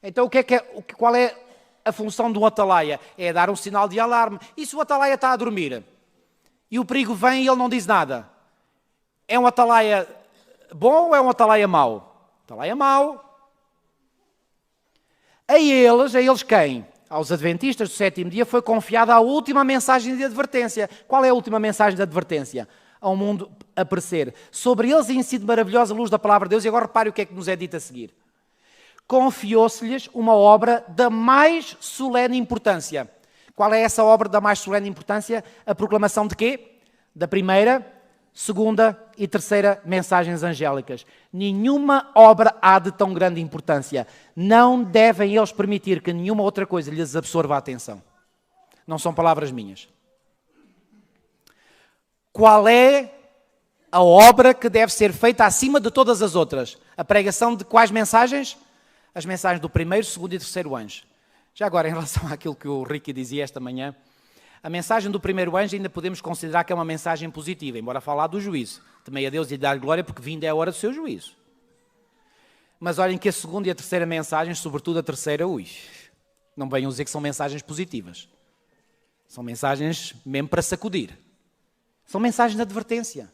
Então qual é a função do atalaia? É dar um sinal de alarme. E se o atalaia está a dormir? E o perigo vem e ele não diz nada? É um atalaia bom ou é um atalaia mau? Atalaia mau. A eles quem? Aos adventistas do sétimo dia foi confiada a última mensagem de advertência. Qual é a última mensagem de advertência? Ao mundo a perecer. Sobre eles incide maravilhosa luz da palavra de Deus. E agora repare o que é que nos é dito a seguir. Confiou-se-lhes uma obra da mais solene importância. Qual é essa obra da mais solene importância? A proclamação de quê? Da primeira, segunda e terceira mensagens angélicas. Nenhuma obra há de tão grande importância. Não devem eles permitir que nenhuma outra coisa lhes absorva a atenção. Não são palavras minhas. Qual é a obra que deve ser feita acima de todas as outras? A pregação de quais mensagens? As mensagens do primeiro, segundo e terceiro anjo. Já agora, em relação àquilo que o Ricky dizia esta manhã, a mensagem do primeiro anjo ainda podemos considerar que é uma mensagem positiva, embora falar do juízo. Temei a Deus e dar glória, porque vinda é a hora do seu juízo. Mas olhem que a segunda e a terceira mensagem, sobretudo a terceira, não venham dizer que são mensagens positivas. São mensagens mesmo para sacudir. São mensagens de advertência.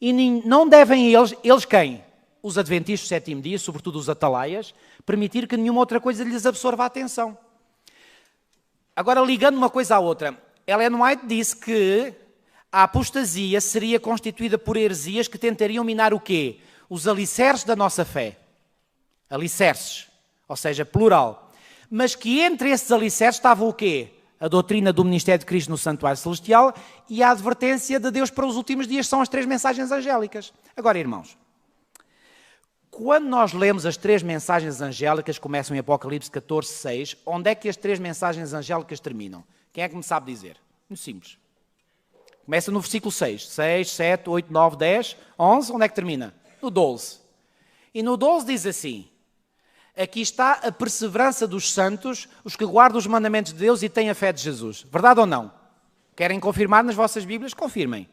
E não devem eles quem? Os adventistas do sétimo dia, sobretudo os atalaias, permitir que nenhuma outra coisa lhes absorva a atenção. Agora, ligando uma coisa à outra, Ellen White disse que a apostasia seria constituída por heresias que tentariam minar o quê? Os alicerces da nossa fé. Alicerces, ou seja, plural. Mas que entre esses alicerces estava o quê? A doutrina do ministério de Cristo no santuário celestial e a advertência de Deus para os últimos dias, são as três mensagens angélicas. Agora, irmãos, quando nós lemos as três mensagens angélicas, começam em Apocalipse 14, 6, onde é que as três mensagens angélicas terminam? Quem é que me sabe dizer? Muito simples. Começa no versículo 6. 6, 7, 8, 9, 10, 11. Onde é que termina? No 12. E no 12 diz assim: aqui está a perseverança dos santos, os que guardam os mandamentos de Deus e têm a fé de Jesus. Verdade ou não? Querem confirmar nas vossas Bíblias? Confirmem.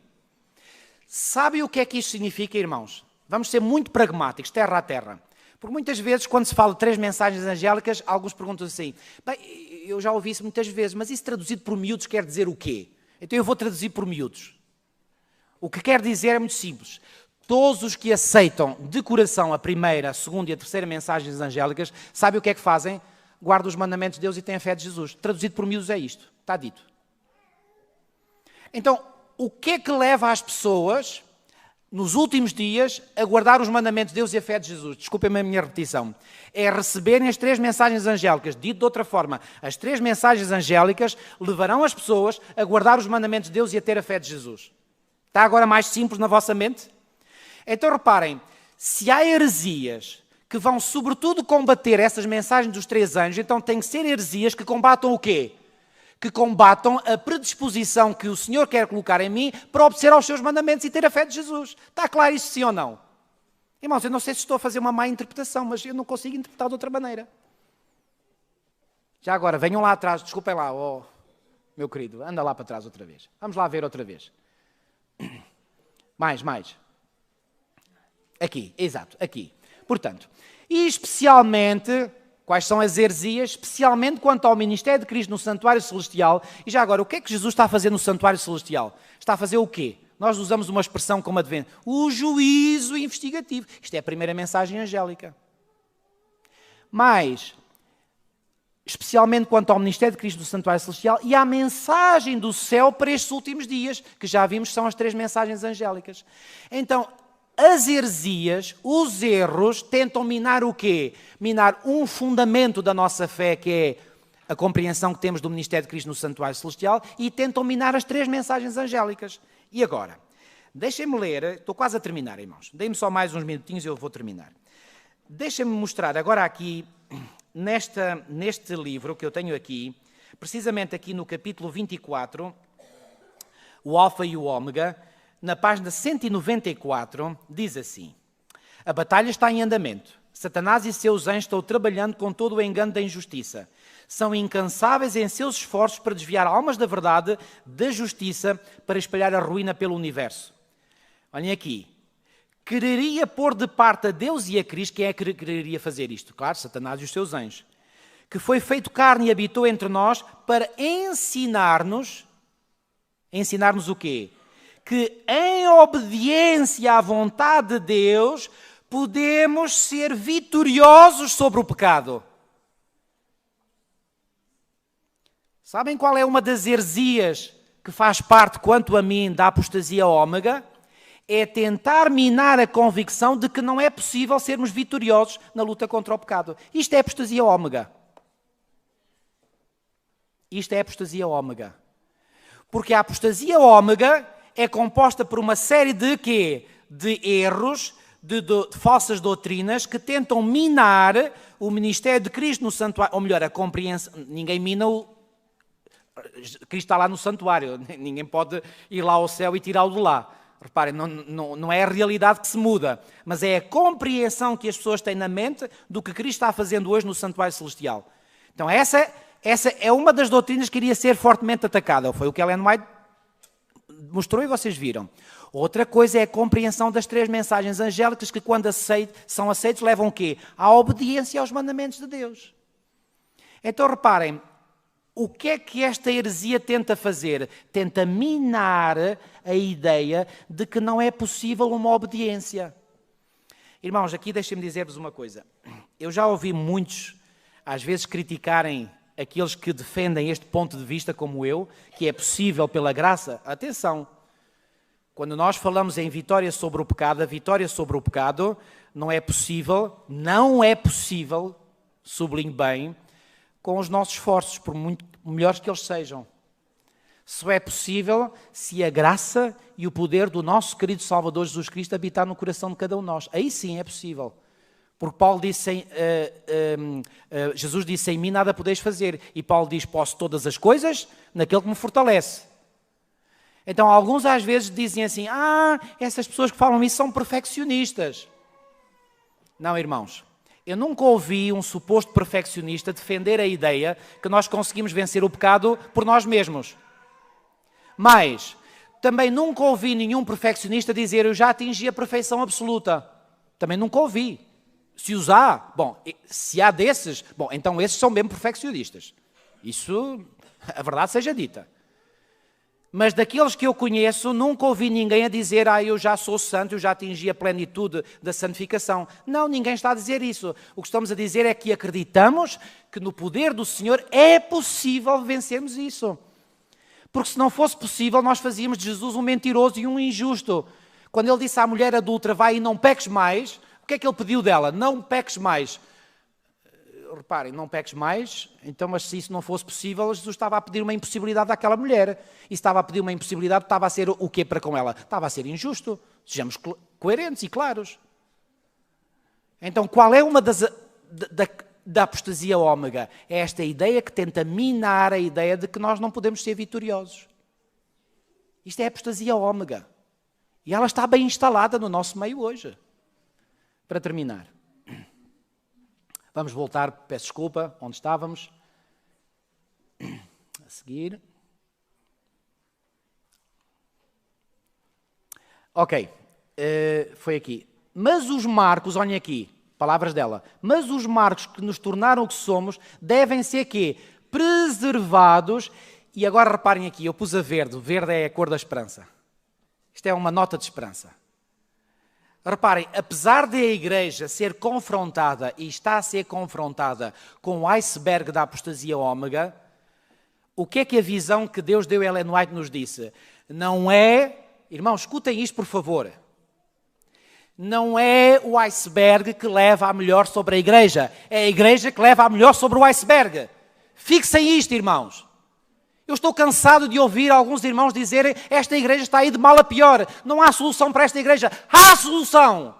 Sabem o que é que isto significa, irmãos? Vamos ser muito pragmáticos, terra a terra. Porque muitas vezes, quando se fala de três mensagens angélicas, alguns perguntam assim: bem, eu já ouvi isso muitas vezes, mas isso traduzido por miúdos quer dizer o quê? Então eu vou traduzir por miúdos. O que quer dizer é muito simples. Todos os que aceitam de coração a primeira, a segunda e a terceira mensagens angélicas, sabem o que é que fazem? Guardam os mandamentos de Deus e têm a fé de Jesus. Traduzido por miúdos é isto. Está dito. Então, o que é que leva as pessoas, nos últimos dias, a guardar os mandamentos de Deus e a fé de Jesus? Desculpem-me a minha repetição. É receberem as três mensagens angélicas. Dito de outra forma, as três mensagens angélicas levarão as pessoas a guardar os mandamentos de Deus e a ter a fé de Jesus. Está agora mais simples na vossa mente? Então reparem, se há heresias que vão sobretudo combater essas mensagens dos três anjos, então tem que ser heresias que combatam o quê? Que combatam a predisposição que o Senhor quer colocar em mim para obedecer aos seus mandamentos e ter a fé de Jesus. Está claro isso, sim ou não? Irmãos, eu não sei se estou a fazer uma má interpretação, mas eu não consigo interpretar de outra maneira. Já agora, venham lá atrás, desculpem lá, meu querido, anda lá para trás outra vez. Vamos lá ver outra vez. Mais. Aqui, exato, aqui. Portanto, e especialmente, quais são as heresias? Especialmente quanto ao ministério de Cristo no santuário celestial. E já agora, o que é que Jesus está a fazer no santuário celestial? Está a fazer o quê? Nós usamos uma expressão como advento. O juízo investigativo. Isto é a primeira mensagem angélica. Mas, especialmente quanto ao ministério de Cristo no santuário celestial e à mensagem do céu para estes últimos dias, que já vimos que são as três mensagens angélicas. Então, as heresias, os erros, tentam minar o quê? Minar um fundamento da nossa fé, que é a compreensão que temos do ministério de Cristo no santuário celestial, e tentam minar as três mensagens angélicas. E agora? Deixem-me ler, estou quase a terminar, irmãos. Deem-me só mais uns minutinhos e eu vou terminar. Deixem-me mostrar agora aqui, neste livro que eu tenho aqui, precisamente aqui no capítulo 24, o Alfa e o Ômega, na página 194, diz assim: a batalha está em andamento. Satanás e seus anjos estão trabalhando com todo o engano da injustiça. São incansáveis em seus esforços para desviar almas da verdade, da justiça, para espalhar a ruína pelo universo. Olhem aqui. quereria pôr de parte a Deus e a Cristo. Quem é que quereria fazer isto? Claro, Satanás e os seus anjos. Que foi feito carne e habitou entre nós para ensinar-nos o quê? Que em obediência à vontade de Deus podemos ser vitoriosos sobre o pecado. Sabem qual é uma das heresias que faz parte, quanto a mim, da apostasia ômega? É tentar minar a convicção de que não é possível sermos vitoriosos na luta contra o pecado. Isto é apostasia ômega. Isto é apostasia ômega. Porque a apostasia ômega é composta por uma série de quê? De erros, de falsas doutrinas que tentam minar o ministério de Cristo no santuário. Ou melhor, a compreensão. Ninguém mina o... Cristo está lá no santuário. Ninguém pode ir lá ao céu e tirá-lo de lá. Reparem, não é a realidade que se muda, mas é a compreensão que as pessoas têm na mente do que Cristo está fazendo hoje no santuário celestial. Então essa é uma das doutrinas que iria ser fortemente atacada. Foi o que Ellen White mostrou e vocês viram. Outra coisa é a compreensão das 3 mensagens angélicas que, quando são aceitos, levam o quê? À obediência aos mandamentos de Deus. Então reparem, o que é que esta heresia tenta fazer? Tenta minar a ideia de que não é possível uma obediência. Irmãos, aqui deixem-me dizer-vos uma coisa. Eu já ouvi muitos, às vezes, criticarem aqueles que defendem este ponto de vista como eu, que é possível pela graça. Atenção, quando nós falamos em vitória sobre o pecado, a vitória sobre o pecado não é possível, sublinho bem, com os nossos esforços, por muito melhores que eles sejam. Só é possível se a graça e o poder do nosso querido Salvador Jesus Cristo habitar no coração de cada um de nós. Aí sim é possível. Porque Paulo disse, Jesus disse, em mim nada podeis fazer. E Paulo diz, posso todas as coisas naquele que me fortalece. Então alguns às vezes dizem assim, essas pessoas que falam isso são perfeccionistas. Não, irmãos. Eu nunca ouvi um suposto perfeccionista defender a ideia que nós conseguimos vencer o pecado por nós mesmos. Mas também nunca ouvi nenhum perfeccionista dizer eu já atingi a perfeição absoluta. Também nunca ouvi. Se os há, se há desses, então esses são mesmo perfeccionistas. Isso, a verdade seja dita. Mas daqueles que eu conheço, nunca ouvi ninguém a dizer eu já sou santo, eu já atingi a plenitude da santificação. Não, ninguém está a dizer isso. O que estamos a dizer é que acreditamos que no poder do Senhor é possível vencermos isso. Porque se não fosse possível, nós fazíamos de Jesus um mentiroso e um injusto. Quando ele disse à mulher adulta, vai e não peques mais, o que é que ele pediu dela? Não peques mais. Reparem, não peques mais, então, mas se isso não fosse possível, Jesus estava a pedir uma impossibilidade àquela mulher. E se estava a pedir uma impossibilidade, estava a ser o quê para com ela? Estava a ser injusto. Sejamos coerentes e claros. Então, qual é uma da apostasia ômega? É esta ideia que tenta minar a ideia de que nós não podemos ser vitoriosos. Isto é a apostasia ômega. E ela está bem instalada no nosso meio hoje. Para terminar. Vamos voltar, peço desculpa, onde estávamos. A seguir. Ok, foi aqui. Mas os marcos, olhem aqui, palavras dela. Mas os marcos que nos tornaram o que somos devem ser quê? Preservados. E agora reparem aqui, eu pus a verde. O verde é a cor da esperança. Isto é uma nota de esperança. Reparem, apesar de a Igreja ser confrontada, e está a ser confrontada, com o iceberg da apostasia ômega, o que é que a visão que Deus deu a Ellen White nos disse? Não é, irmãos, escutem isto por favor, não é o iceberg que leva a melhor sobre a Igreja, é a Igreja que leva a melhor sobre o iceberg. Fixem isto, irmãos. Eu estou cansado de ouvir alguns irmãos dizerem esta igreja está aí de mal a pior. Não há solução para esta igreja. Há solução!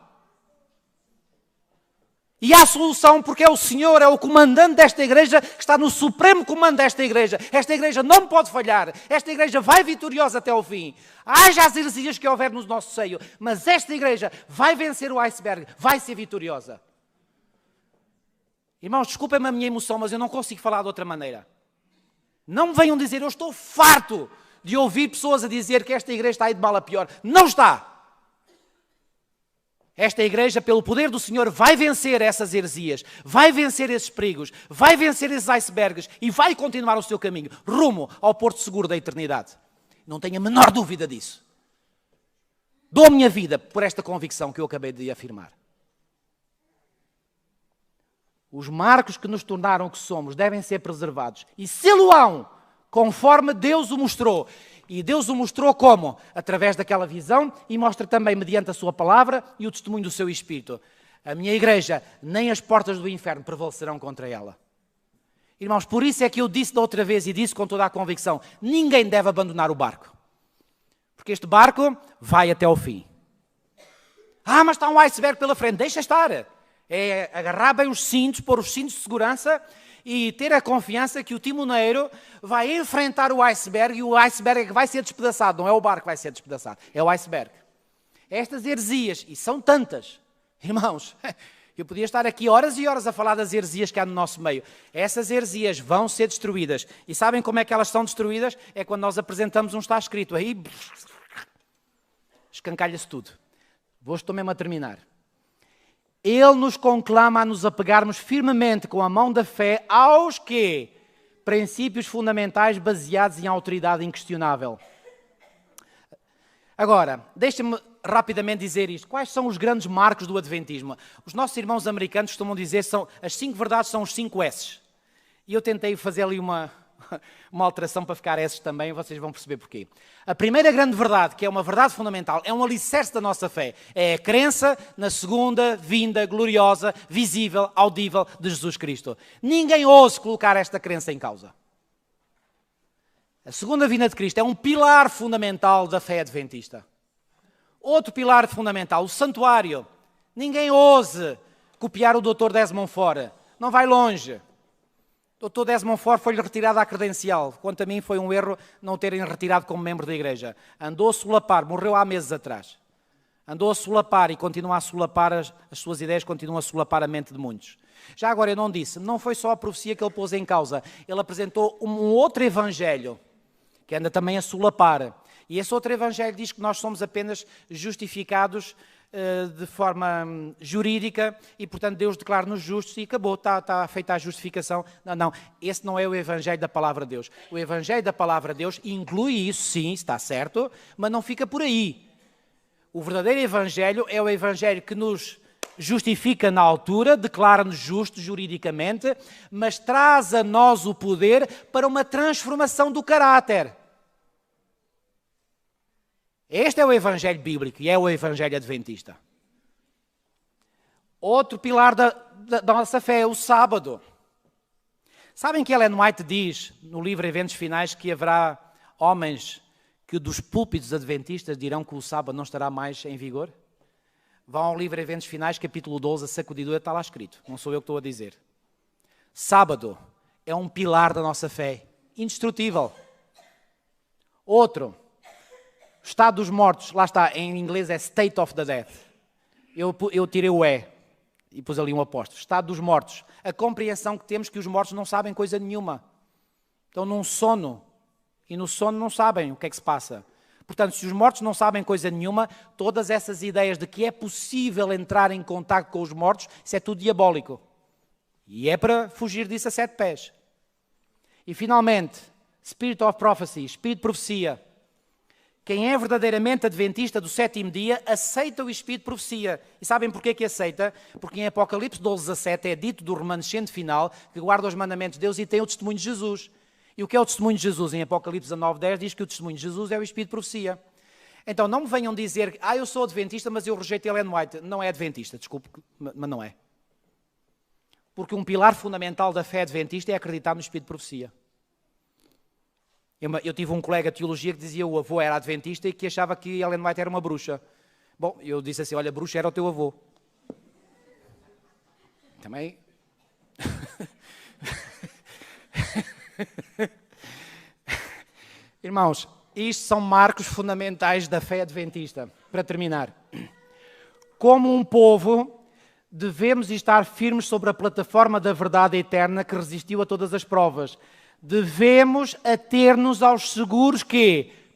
E há solução porque é o Senhor, é o comandante desta igreja que está no supremo comando desta igreja. Esta igreja não pode falhar. Esta igreja vai vitoriosa até ao fim. Haja as heresias que houver no nosso seio, mas esta igreja vai vencer o iceberg, vai ser vitoriosa. Irmãos, desculpem-me a minha emoção, mas eu não consigo falar de outra maneira. Não me venham dizer, eu estou farto de ouvir pessoas a dizer que esta igreja está aí de mal a pior. Não está! Esta igreja, pelo poder do Senhor, vai vencer essas heresias, vai vencer esses perigos, vai vencer esses icebergs e vai continuar o seu caminho rumo ao porto seguro da eternidade. Não tenho a menor dúvida disso. Dou a minha vida por esta convicção que eu acabei de afirmar. Os marcos que nos tornaram o que somos devem ser preservados e sê-lo-ão, conforme Deus o mostrou. E Deus o mostrou como? Através daquela visão e mostra também mediante a sua palavra e o testemunho do seu Espírito. A minha igreja, nem as portas do inferno prevalecerão contra ela. Irmãos, por isso é que eu disse da outra vez e disse com toda a convicção, ninguém deve abandonar o barco. Porque este barco vai até ao fim. Mas está um iceberg pela frente, deixa estar. É agarrar bem os cintos, pôr os cintos de segurança e ter a confiança que o timoneiro vai enfrentar o iceberg e o iceberg é que vai ser despedaçado. Não é o barco que vai ser despedaçado, é o iceberg. Estas heresias, e são tantas, irmãos, eu podia estar aqui horas e horas a falar das heresias que há no nosso meio. Essas heresias vão ser destruídas. E sabem como é que elas são destruídas? É quando nós apresentamos um está escrito. Aí escancalha-se tudo. Estou mesmo a terminar. Ele nos conclama a nos apegarmos firmemente com a mão da fé aos quê? Princípios fundamentais baseados em autoridade inquestionável. Agora, deixem-me rapidamente dizer isto. Quais são os grandes marcos do Adventismo? Os nossos irmãos americanos costumam dizer que as 5 verdades são os 5 S's. E eu tentei fazer ali uma alteração para ficar S's também, vocês vão perceber porquê. A primeira grande verdade, que é uma verdade fundamental, é um alicerce da nossa fé. É a crença na segunda vinda gloriosa, visível, audível de Jesus Cristo. Ninguém ouse colocar esta crença em causa. A segunda vinda de Cristo é um pilar fundamental da fé adventista. Outro pilar fundamental, o santuário. Ninguém ouse copiar o Dr. Desmond Fora. Não vai longe. O Dr. Desmond Fora foi-lhe retirada a credencial. Quanto a mim, foi um erro não o terem retirado como membro da igreja. Andou a solapar, morreu há meses atrás. Andou a solapar e continua a solapar, as suas ideias continuam a solapar a mente de muitos. Já agora eu não disse, não foi só a profecia que ele pôs em causa. Ele apresentou um outro evangelho, que anda também a solapar. E esse outro evangelho diz que nós somos apenas justificados de forma jurídica e, portanto, Deus declara-nos justos e acabou, está feita a justificação. Não, esse não é o Evangelho da Palavra de Deus. O Evangelho da Palavra de Deus inclui isso, sim, está certo, mas não fica por aí. O verdadeiro Evangelho é o Evangelho que nos justifica na altura, declara-nos justos juridicamente, mas traz a nós o poder para uma transformação do caráter. Este é o Evangelho bíblico e é o Evangelho adventista. Outro pilar da nossa fé é o sábado. Sabem que Ellen White diz, no livro Eventos Finais, que haverá homens que dos púlpitos adventistas dirão que o sábado não estará mais em vigor? Vão ao livro Eventos Finais, capítulo 12, a sacudidura, está lá escrito. Não sou eu que estou a dizer. Sábado é um pilar da nossa fé, indestrutível. Outro, estado dos mortos, lá está, em inglês é state of the dead. Eu tirei o e pus ali um apóstolo. Estado dos mortos. A compreensão que temos que os mortos não sabem coisa nenhuma. Estão num sono. E no sono não sabem o que é que se passa. Portanto, se os mortos não sabem coisa nenhuma, todas essas ideias de que é possível entrar em contato com os mortos, isso é tudo diabólico. E é para fugir disso a 7 pés. E finalmente, Spirit of Prophecy, Espírito de Profecia. Quem é verdadeiramente adventista do 7º dia, aceita o Espírito de Profecia. E sabem porquê que aceita? Porque em Apocalipse 12:17 é dito do remanescente final que guarda os mandamentos de Deus e tem o testemunho de Jesus. E o que é o testemunho de Jesus? Em Apocalipse 19:10 diz que o testemunho de Jesus é o Espírito de Profecia. Então não me venham dizer, eu sou adventista, mas eu rejeito Ellen White. Não é adventista, desculpe, mas não é. Porque um pilar fundamental da fé adventista é acreditar no Espírito de Profecia. Eu tive um colega de teologia que dizia que o avô era adventista e que achava que Ellen White era uma bruxa. Bom, eu disse assim, olha, bruxa era o teu avô. Também... Irmãos, isto são marcos fundamentais da fé adventista. Para terminar, como um povo, devemos estar firmes sobre a plataforma da verdade eterna que resistiu a todas as provas. Devemos ater-nos aos seguros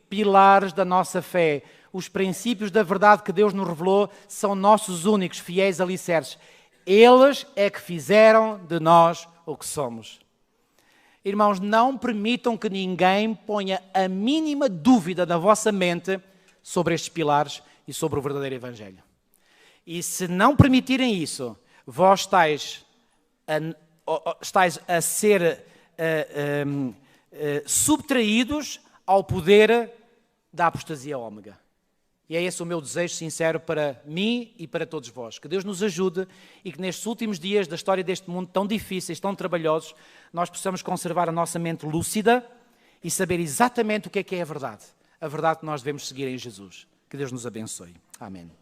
pilares da nossa fé. os princípios da verdade que Deus nos revelou são nossos únicos fiéis alicerces. Eles é que fizeram de nós o que somos. Irmãos, não permitam que ninguém ponha a mínima dúvida na vossa mente sobre estes pilares e sobre o verdadeiro Evangelho. E se não permitirem isso, vós estáis a ser subtraídos ao poder da apostasia ômega. E é esse o meu desejo sincero para mim e para todos vós. Que Deus nos ajude e que nestes últimos dias da história deste mundo tão difíceis, tão trabalhosos, nós possamos conservar a nossa mente lúcida e saber exatamente o que é a verdade. A verdade que nós devemos seguir em Jesus. Que Deus nos abençoe. Amém.